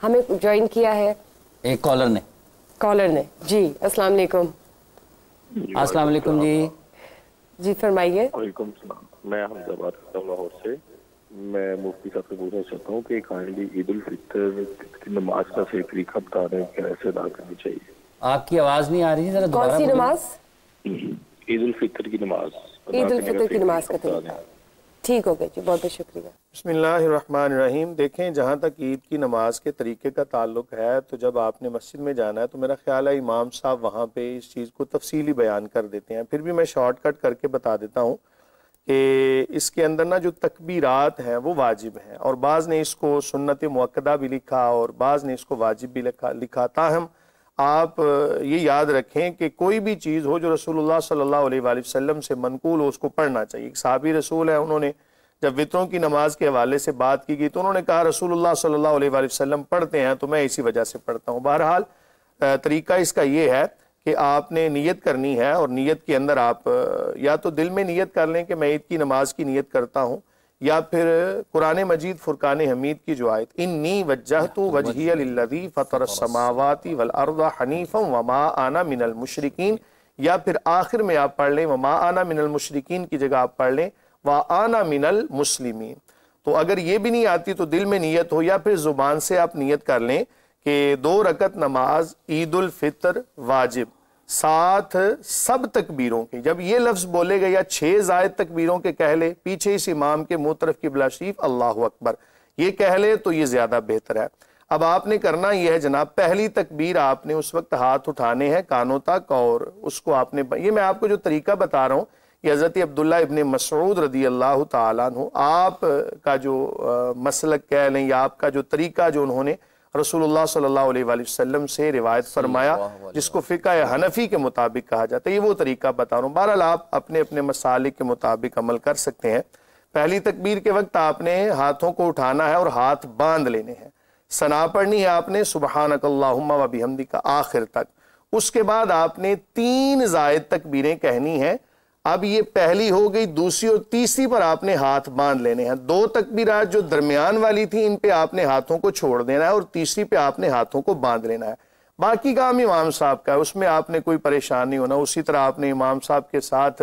हमें ज्वाइन किया है एक कॉलर ने जी। अस्सलाम वालेकुम। अस्सलाम वालेकुम जी फरमाइए। वालेकुम सलाम। मैं हमजा बात करता हूँ लाहौर से। मैं मुफ्ती साहब से पूछना चाहता हूँ कि काइंडली ईद उल फितर की नमाज का सही तरीका बता रहे हैं, कैसे अदा करनी चाहिए। आपकी आवाज नहीं आ रही है, जरा दोबारा कौन सी नमाज? ईद उल फितर की नमाज। ईद उल फितर की नमाज का तरीका। ठीक हो गया जी, बहुत बहुत शुक्रिया। बिस्मिल्लाहिर्रहमानिर्रहीम। देखें, जहाँ तक ईद की नमाज के तरीके का ताल्लुक है, तो जब आपने मस्जिद में जाना है तो मेरा ख्याल है इमाम साहब वहाँ पे इस चीज़ को तफसीली बयान कर देते हैं। फिर भी मैं शॉर्टकट करके बता देता हूँ कि इसके अंदर ना जो तकबीरात हैं वो वाजिब हैं, और बाज़ ने इसको सुन्नत मुअक्कदा भी लिखा और बाज़ ने इसको वाजिब भी लिखा। ताहम आप ये याद रखें कि कोई भी चीज़ हो जो रसूलुल्लाह सल्लल्लाहु अलैहि वसल्लम से मनकूल हो, उसको पढ़ना चाहिए। एक सहाबी रसूल है, उन्होंने जब वित्रों की नमाज के हवाले से बात की गई तो उन्होंने कहा रसूलुल्लाह सल्लल्लाहु अलैहि वसल्लम पढ़ते हैं तो मैं इसी वजह से पढ़ता हूँ। बहरहाल तरीका इसका ये है कि आपने नियत करनी है, और नियत के अंदर आप या तो दिल में नियत कर लें कि मैं ईद की नमाज की नियत करता हूँ, या फिर कुरान मजीद फुरकान हमीद की जो आयत इन्नी वज्जहतु वजहिया लिल्लज़ी फ़तरस्समावाति वल अर्ज़ हनीफ़न वमा आना मिनल मुशरिकीन, या फिर आखिर में आप पढ़ लें वमा आना मिनल मुशरिकीन की जगह आप पढ़ लें वा आना मिनल मुस्लिमीन। तो अगर ये भी नहीं आती तो दिल में नियत हो, या फिर ज़ुबान से आप नियत कर लें कि 2 रकत नमाज ईद उल फितर वाजिब, साथ सब तकबीरों के, जब ये लफ्ज़ बोले गए या 6 ज़ायद तकबीरों के कह ले, पीछे इस इमाम के मुँह तरफ किबला शरीफ अल्लाहु अकबर ये कह ले तो ये ज़्यादा बेहतर है। अब आपने करना यह है जनाब, पहली तकबीर आपने उस वक्त हाथ उठाने हैं कानों तक, और उसको आपने, ये मैं आपको जो तरीका बता रहा हूँ ये हज़रत अब्दुल्ला इब्न मसऊद रदी अल्लाह ताला अन्हु आप का जो मसलक कह लें या आपका जो तरीका जो उन्होंने रसूलुल्लाह सल्लल्लाहु अलैहि वसल्लम से रिवायत फरमाया, जिसको फ़िक़्ह हनफ़ी के मुताबिक कहा जाता है, ये वो तरीका बता रहा हूँ। बहरहाल आप अपने अपने मसालिक के मुताबिक अमल कर सकते हैं। पहली तकबीर के वक्त आपने हाथों को उठाना है और हाथ बांध लेने हैं। सना पढ़नी है आपने सुबहानकल्लाहुम्मा व बिहम्दिका आखिर तक। उसके बाद आपने 3 ज़ायद तकबीरें कहनी हैं। अब ये पहली हो गई, दूसरी और तीसरी पर आपने हाथ बांध लेने हैं। 2 तकबीरात जो दरमियान वाली थी इन पे आपने हाथों को छोड़ देना है, और तीसरी पे आपने हाथों को बांध लेना है। बाकी काम इमाम साहब का है, उसमें आपने कोई परेशान नहीं होना। उसी तरह आपने इमाम साहब के साथ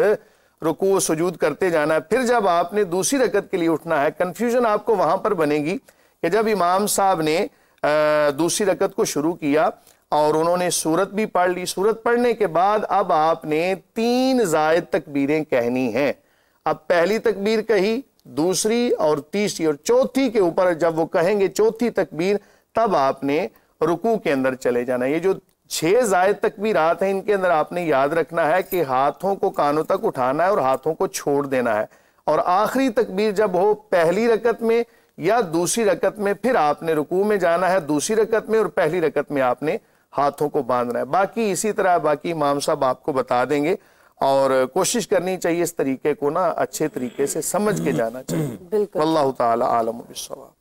रुकू सुजूद करते जाना है। फिर जब आपने दूसरी रकत के लिए उठना है, कन्फ्यूजन आपको वहां पर बनेगी कि जब इमाम साहब ने दूसरी रकत को शुरू किया और उन्होंने सूरत भी पढ़ ली, सूरत पढ़ने के बाद अब आपने 3 ज़ायद तकबीरें कहनी हैं। अब पहली तकबीर कही, दूसरी और तीसरी और चौथी के ऊपर जब वो कहेंगे चौथी तकबीर, तब आपने रुकू के अंदर चले जाना। ये जो 6 ज़ायद तकबीरात हैं इनके अंदर आपने याद रखना है कि हाथों को कानों तक उठाना है और हाथों को छोड़ देना है, और आखिरी तकबीर जब हो पहली रकत में या दूसरी रकत में, फिर आपने रुकू में जाना है दूसरी रकत में, और पहली रकत में आपने हाथों को बांधना है। बाकी इसी तरह बाकी इमाम साहब आपको बता देंगे, और कोशिश करनी चाहिए इस तरीके को ना अच्छे तरीके से समझ के जाना चाहिए। बिल्कुल। अल्लाह ताला आलम बिस्सवाब।